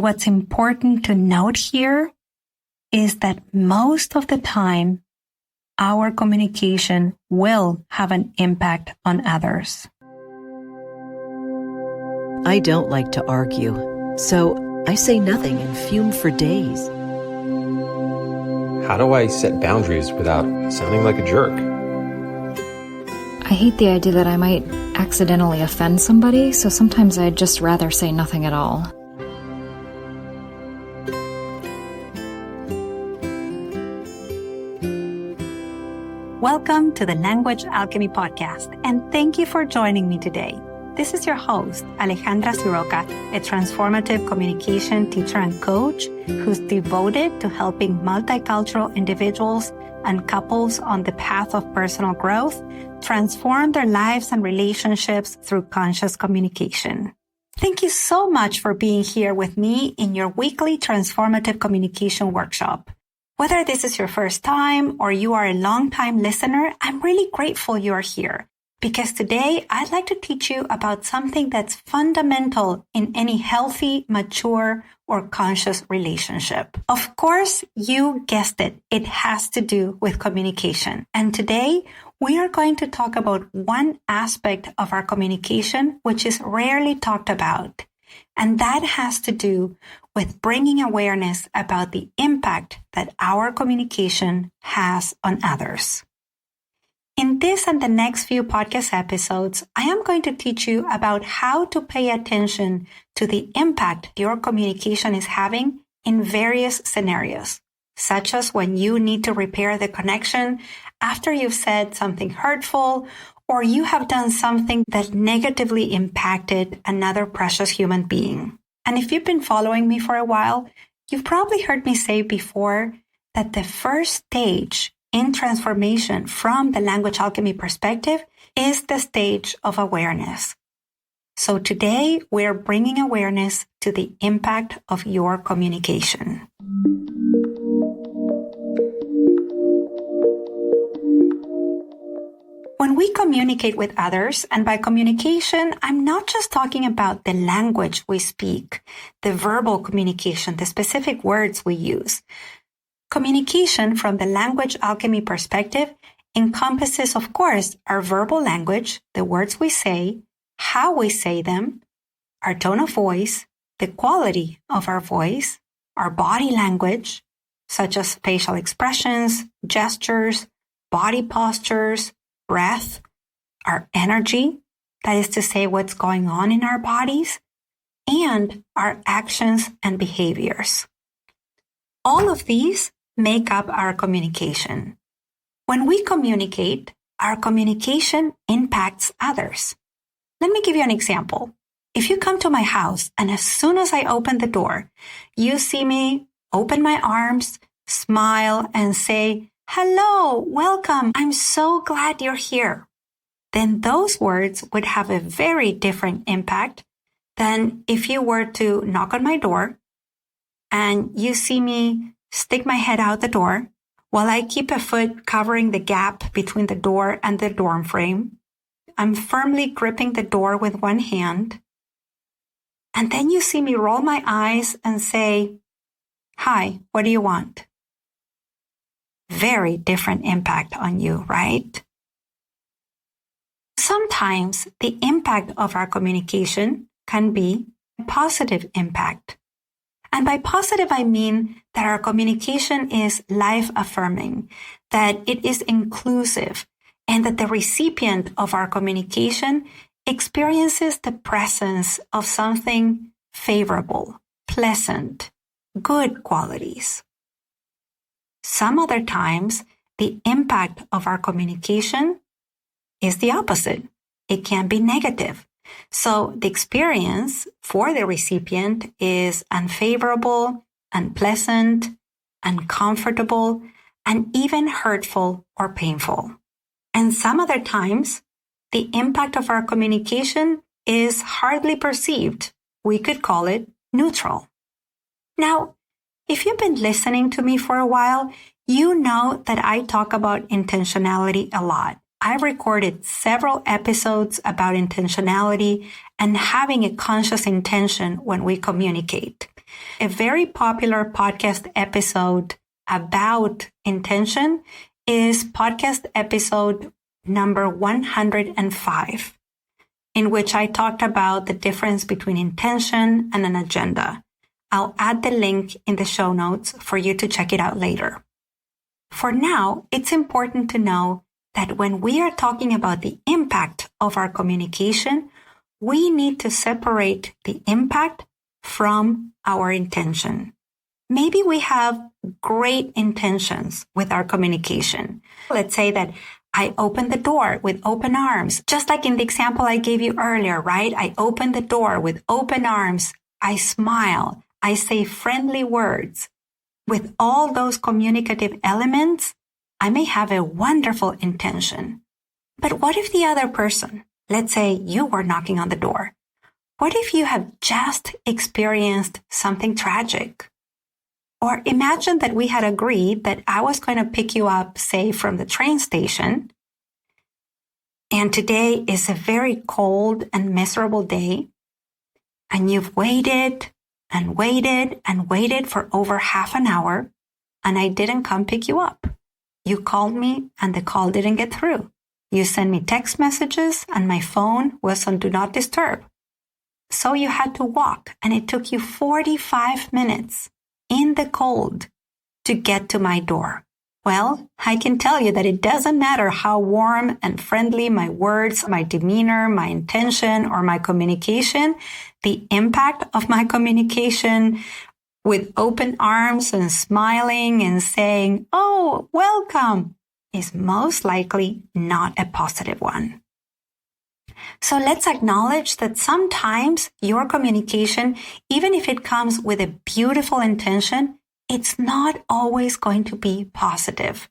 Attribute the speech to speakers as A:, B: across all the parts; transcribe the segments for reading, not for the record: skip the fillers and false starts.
A: What's important to note here is that most of the time, our communication will have an impact on others.
B: I don't like to argue, so I say nothing and fume for days.
C: How do I set boundaries without sounding like a jerk?
D: I hate the idea that I might accidentally offend somebody, so sometimes I'd just rather say nothing at all.
A: Welcome to the Language Alchemy Podcast, and thank you for joining me today. This is your host, Alejandra Siroka, a transformative communication teacher and coach who's devoted to helping multicultural individuals and couples on the path of personal growth transform their lives and relationships through conscious communication. Thank you so much for being here with me in your weekly transformative communication workshop. Whether this is your first time or you are a long-time listener, I'm really grateful you are here. Because today, I'd like to teach you about something that's fundamental in any healthy, mature, or conscious relationship. Of course, you guessed it. It has to do with communication. And today, we are going to talk about one aspect of our communication which is rarely talked about. And that has to do with bringing awareness about the impact that our communication has on others. In this and the next few podcast episodes, I am going to teach you about how to pay attention to the impact your communication is having in various scenarios, such as when you need to repair the connection after you've said something hurtful or you have done something that negatively impacted another precious human being. And if you've been following me for a while, you've probably heard me say before that the first stage in transformation from the language alchemy perspective is the stage of awareness. So today we're bringing awareness to the impact of your communication. When we communicate with others, and by communication, I'm not just talking about the language we speak, the verbal communication, the specific words we use. Communication from the language alchemy perspective encompasses, of course, our verbal language, the words we say, how we say them, our tone of voice, the quality of our voice, our body language, such as facial expressions, gestures, body postures, breath, our energy, that is to say what's going on in our bodies, and our actions and behaviors. All of these make up our communication. When we communicate, our communication impacts others. Let me give you an example. If you come to my house and as soon as I open the door, you see me open my arms, smile, and say, "Hello, welcome, I'm so glad you're here," then those words would have a very different impact than if you were to knock on my door and you see me stick my head out the door while I keep a foot covering the gap between the door and the dorm frame. I'm firmly gripping the door with one hand. And then you see me roll my eyes and say, "Hi, what do you want?" Very different impact on you, right? Sometimes the impact of our communication can be a positive impact. And by positive, I mean that our communication is life-affirming, that it is inclusive, and that the recipient of our communication experiences the presence of something favorable, pleasant, good qualities. Some other times, the impact of our communication is the opposite. It can be negative. So the experience for the recipient is unfavorable, unpleasant, uncomfortable, and even hurtful or painful. And some other times, the impact of our communication is hardly perceived. We could call it neutral. Now, if you've been listening to me for a while, you know that I talk about intentionality a lot. I've recorded several episodes about intentionality and having a conscious intention when we communicate. A very popular podcast episode about intention is podcast episode number 105, in which I talked about the difference between intention and an agenda. I'll add the link in the show notes for you to check it out later. For now, it's important to know that when we are talking about the impact of our communication, we need to separate the impact from our intention. Maybe we have great intentions with our communication. Let's say that I open the door with open arms, just like in the example I gave you earlier, right? I open the door with open arms. I smile. I say friendly words. With all those communicative elements, I may have a wonderful intention. But what if the other person, let's say you were knocking on the door, what if you have just experienced something tragic? Or imagine that we had agreed that I was going to pick you up, say, from the train station, and today is a very cold and miserable day, and you've waited and waited and waited for over half an hour, and I didn't come pick you up. You called me and the call didn't get through. You sent me text messages and my phone was on Do Not Disturb. So you had to walk, and it took you 45 minutes in the cold to get to my door. Well, I can tell you that it doesn't matter how warm and friendly my words, my demeanor, my intention, or my communication, the impact of my communication with open arms and smiling and saying, "Oh, welcome," is most likely not a positive one. So let's acknowledge that sometimes your communication, even if it comes with a beautiful intention, it's not always going to be positive.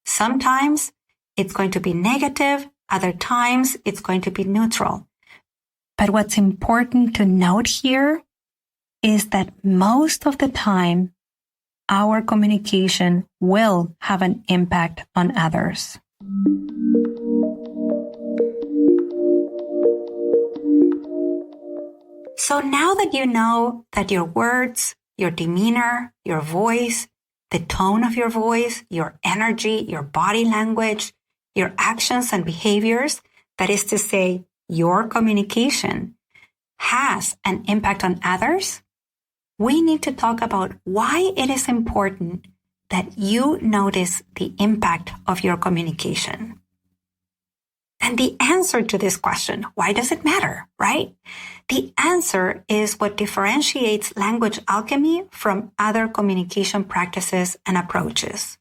A: Sometimes it's going to be negative. Other times it's going to be neutral. But what's important to note here is that most of the time, our communication will have an impact on others. So now that you know that your words, your demeanor, your voice, the tone of your voice, your energy, your body language, your actions and behaviors, that is to say, your communication, has an impact on others, we need to talk about why it is important that you notice the impact of your communication. And the answer to this question, why does it matter, right? The answer is what differentiates language alchemy from other communication practices and approaches.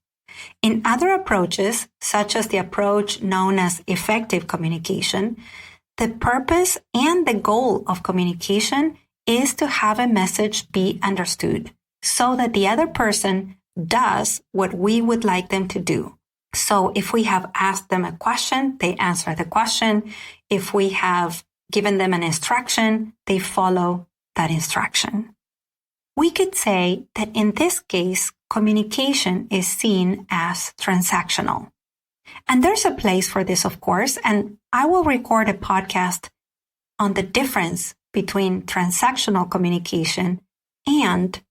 A: In other approaches, such as the approach known as effective communication, the purpose and the goal of communication is to have a message be understood so that the other person does what we would like them to do. So if we have asked them a question, they answer the question. If we have given them an instruction, they follow that instruction. We could say that in this case, communication is seen as transactional. And there's a place for this, of course, and I will record a podcast on the difference between transactional communication and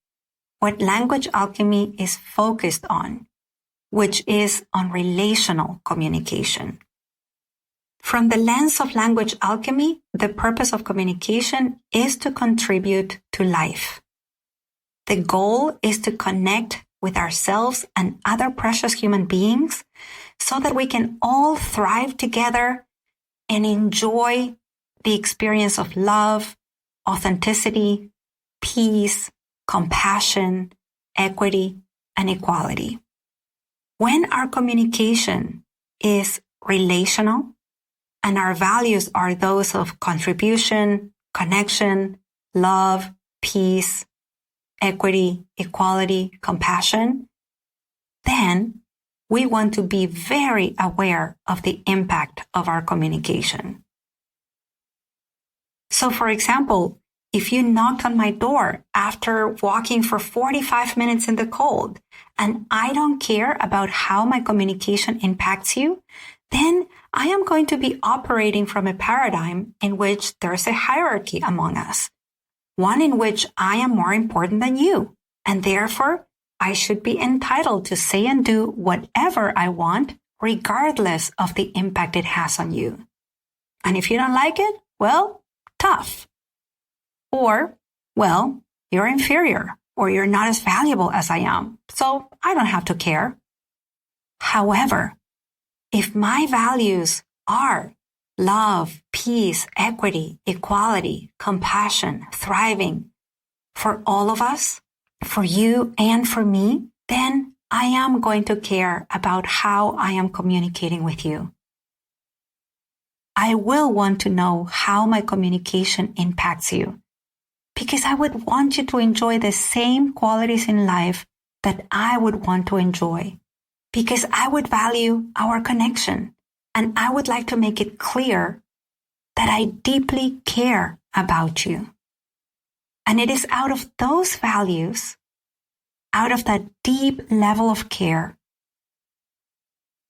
A: what language alchemy is focused on, which is on relational communication. From the lens of language alchemy, the purpose of communication is to contribute to life. The goal is to connect with ourselves and other precious human beings so that we can all thrive together and enjoy the experience of love, authenticity, peace, compassion, equity, and equality. When our communication is relational and our values are those of contribution, connection, love, peace, equity, equality, compassion, then we want to be very aware of the impact of our communication. So, for example, if you knocked on my door after walking for 45 minutes in the cold, and I don't care about how my communication impacts you, then I am going to be operating from a paradigm in which there's a hierarchy among us. one in which I am more important than you, and therefore I should be entitled to say and do whatever I want, regardless of the impact it has on you. And if you don't like it, well, tough. Or, well, you're inferior, or you're not as valuable as I am, so I don't have to care. However, if my values are love, peace, equity, equality, compassion, thriving for all of us, for you and for me, then I am going to care about how I am communicating with you. I will want to know how my communication impacts you, because I would want you to enjoy the same qualities in life that I would want to enjoy, because I would value our connection, and I would like to make it clear that I deeply care about you. And it is out of those values, out of that deep level of care,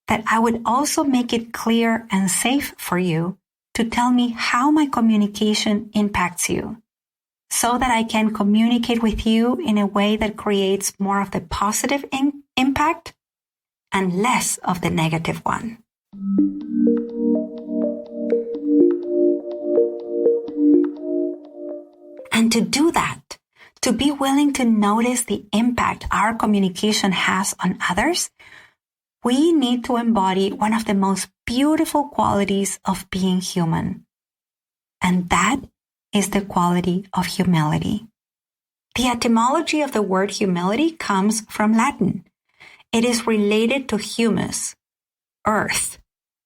A: that I would also make it clear and safe for you to tell me how my communication impacts you, so that I can communicate with you in a way that creates more of the positive impact and less of the negative one. And to do that, to be willing to notice the impact our communication has on others, we need to embody one of the most beautiful qualities of being human. And that is the quality of humility. The etymology of the word humility comes from Latin. It is related to humus, earth.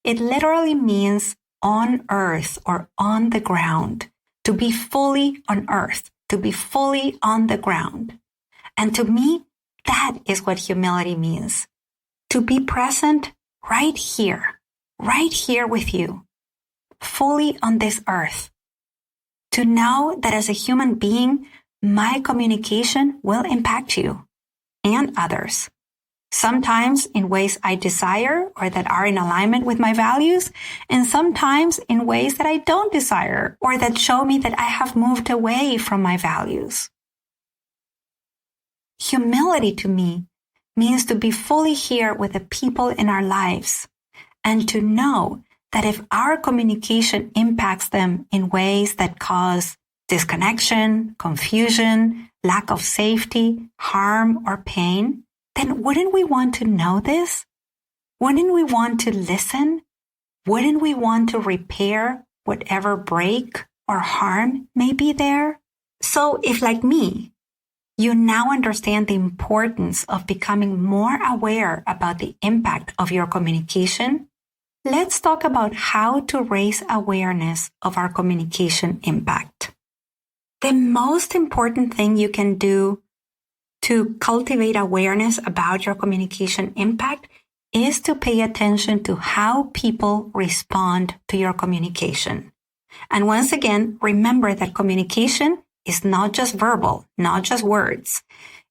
A: It literally means on earth or on the ground, to be fully on earth, to be fully on the ground. And to me, that is what humility means. To be present right here with you, fully on this earth. To know that as a human being, my communication will impact you and others. Sometimes in ways I desire or that are in alignment with my values, and sometimes in ways that I don't desire or that show me that I have moved away from my values. Humility to me means to be fully here with the people in our lives and to know that if our communication impacts them in ways that cause disconnection, confusion, lack of safety, harm, or pain, then wouldn't we want to know this? Wouldn't we want to listen? Wouldn't we want to repair whatever break or harm may be there? So if, like me, you now understand the importance of becoming more aware about the impact of your communication, let's talk about how to raise awareness of our communication impact. The most important thing you can do to cultivate awareness about your communication impact is to pay attention to how people respond to your communication. And once again, remember that communication is not just verbal, not just words.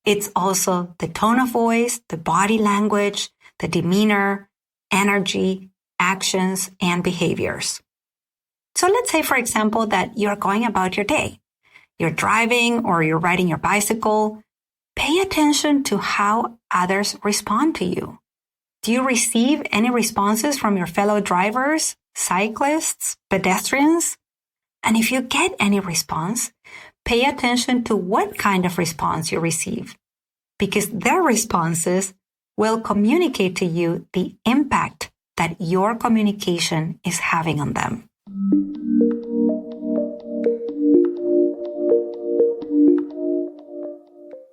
A: It's also the tone of voice, the body language, the demeanor, energy, actions, and behaviors. So let's say, for example, that you're going about your day. You're driving or you're riding your bicycle. Pay attention to how others respond to you. Do you receive any responses from your fellow drivers, cyclists, pedestrians? And if you get any response, pay attention to what kind of response you receive, because their responses will communicate to you the impact that your communication is having on them.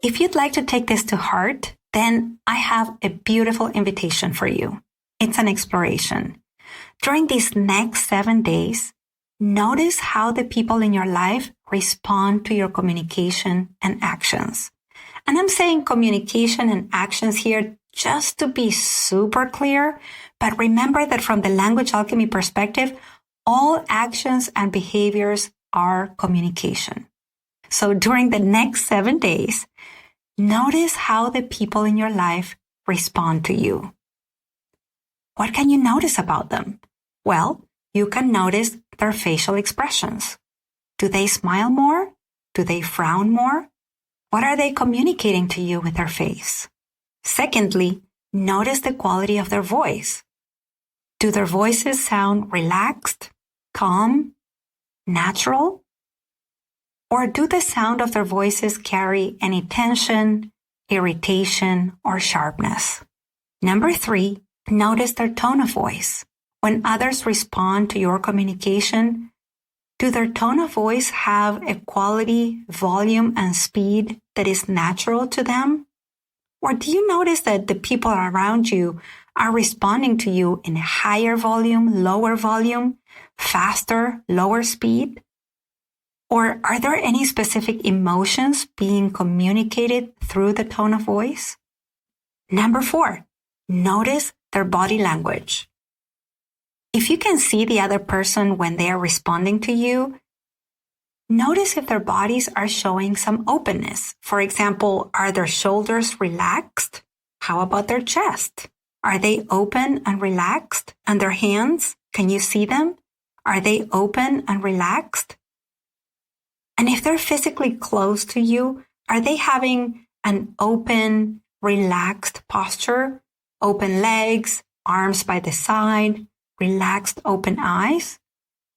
A: If you'd like to take this to heart, then I have a beautiful invitation for you. It's an exploration. During these next 7 days, notice how the people in your life respond to your communication and actions. And I'm saying communication and actions here just to be super clear, but remember that from the Language Alchemy perspective, all actions and behaviors are communication. So during the next 7 days, notice how the people in your life respond to you. What can you notice about them? Well, you can notice their facial expressions. Do they smile more? Do they frown more? What are they communicating to you with their face? Secondly, notice the quality of their voice. Do their voices sound relaxed, calm, natural? Or do the sound of their voices carry any tension, irritation, or sharpness? Number 3, notice their tone of voice. When others respond to your communication, do their tone of voice have a quality, volume, and speed that is natural to them? Or do you notice that the people around you are responding to you in a higher volume, faster, lower speed? Or are there any specific emotions being communicated through the tone of voice? Number 4, notice their body language. If you can see the other person when they are responding to you, notice if their bodies are showing some openness. For example, are their shoulders relaxed? How about their chest? Are they open and relaxed? And their hands, can you see them? Are they open and relaxed? And if they're physically close to you, are they having an open, relaxed posture? Open legs, arms by the side, relaxed open eyes?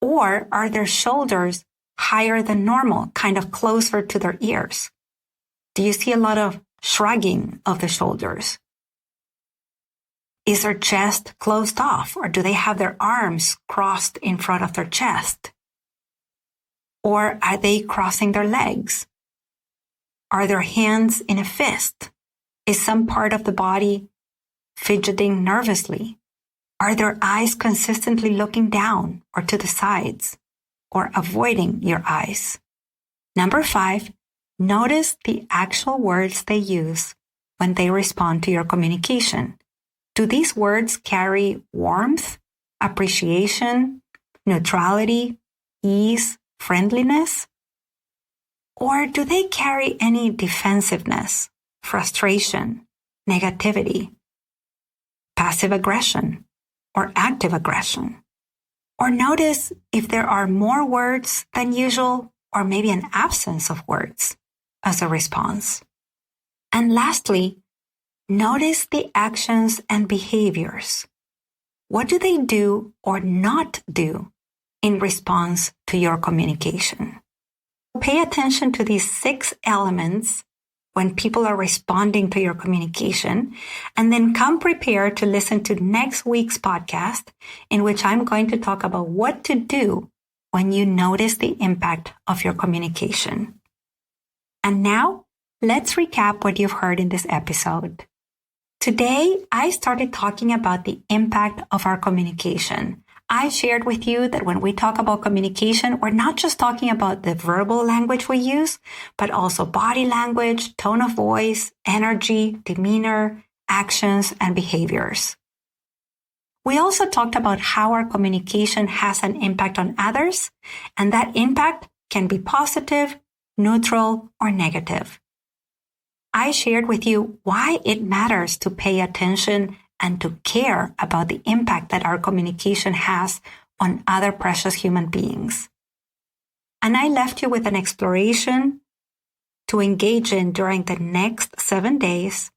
A: Or are their shoulders higher than normal, kind of closer to their ears? Do you see a lot of shrugging of the shoulders? Is their chest closed off, or do they have their arms crossed in front of their chest? Or are they crossing their legs? Are their hands in a fist? Is some part of the body fidgeting nervously? Are their eyes consistently looking down or to the sides, or avoiding your eyes? Number 5, notice the actual words they use when they respond to your communication. Do these words carry warmth, appreciation, neutrality, ease, friendliness? Or do they carry any defensiveness, frustration, negativity, passive aggression, or active aggression? Or notice if there are more words than usual, or maybe an absence of words as a response. And lastly, notice the actions and behaviors. What do they do or not do in response to your communication? Pay attention to these 6 elements when people are responding to your communication, and then come prepared to listen to next week's podcast, in which I'm going to talk about what to do when you notice the impact of your communication. And now, let's recap what you've heard in this episode. Today, I started talking about the impact of our communication. I shared with you that when we talk about communication, we're not just talking about the verbal language we use, but also body language, tone of voice, energy, demeanor, actions, and behaviors. We also talked about how our communication has an impact on others, and that impact can be positive, neutral, or negative. I shared with you why it matters to pay attention and to care about the impact that our communication has on other precious human beings. And I left you with an exploration to engage in during the next 7 days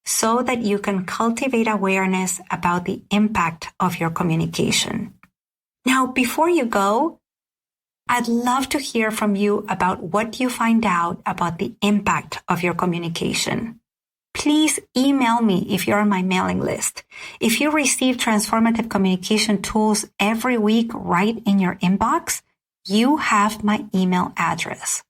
A: so that you can cultivate awareness about the impact of your communication. Now, before you go, I'd love to hear from you about what you find out about the impact of your communication. Please email me if you're on my mailing list. If you receive transformative communication tools every week right in your inbox, you have my email address.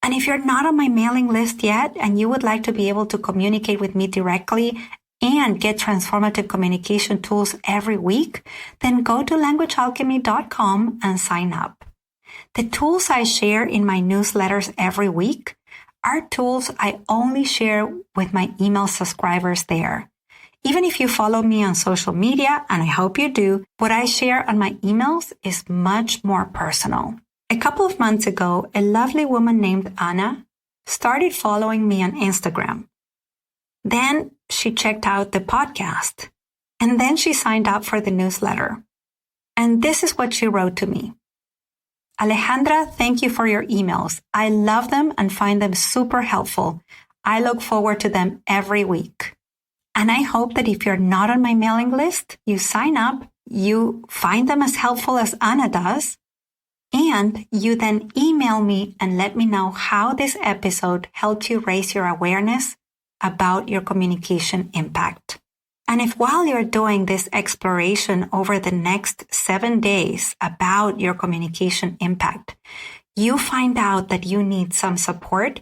A: And if you're not on my mailing list yet and you would like to be able to communicate with me directly and get transformative communication tools every week, then go to languagealchemy.com and sign up. The tools I share in my newsletters every week are tools I only share with my email subscribers there. Even if you follow me on social media, and I hope you do, what I share on my emails is much more personal. A couple of months ago, a lovely woman named Anna started following me on Instagram. Then she checked out the podcast, and then she signed up for the newsletter. And this is what she wrote to me. Alejandra, thank you for your emails. I love them and find them super helpful. I look forward to them every week. And I hope that if you're not on my mailing list, you sign up, you find them as helpful as Anna does, and you then email me and let me know how this episode helped you raise your awareness about your communication impact. And if while you're doing this exploration over the next 7 days about your communication impact, you find out that you need some support,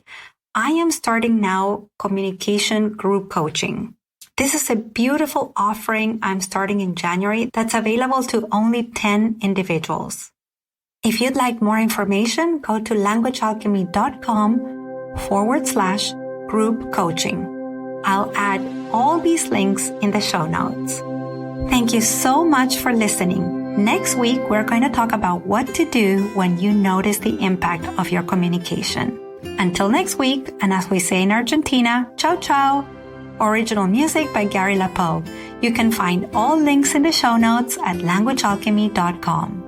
A: I am starting now communication group coaching. This is a beautiful offering I'm starting in January that's available to only 10 individuals. If you'd like more information, go to languagealchemy.com/group coaching. I'll add all these links in the show notes. Thank you so much for listening. Next week, we're going to talk about what to do when you notice the impact of your communication. Until next week, and as we say in Argentina, ciao ciao. Original music by Gary Lapo. You can find all links in the show notes at languagealchemy.com.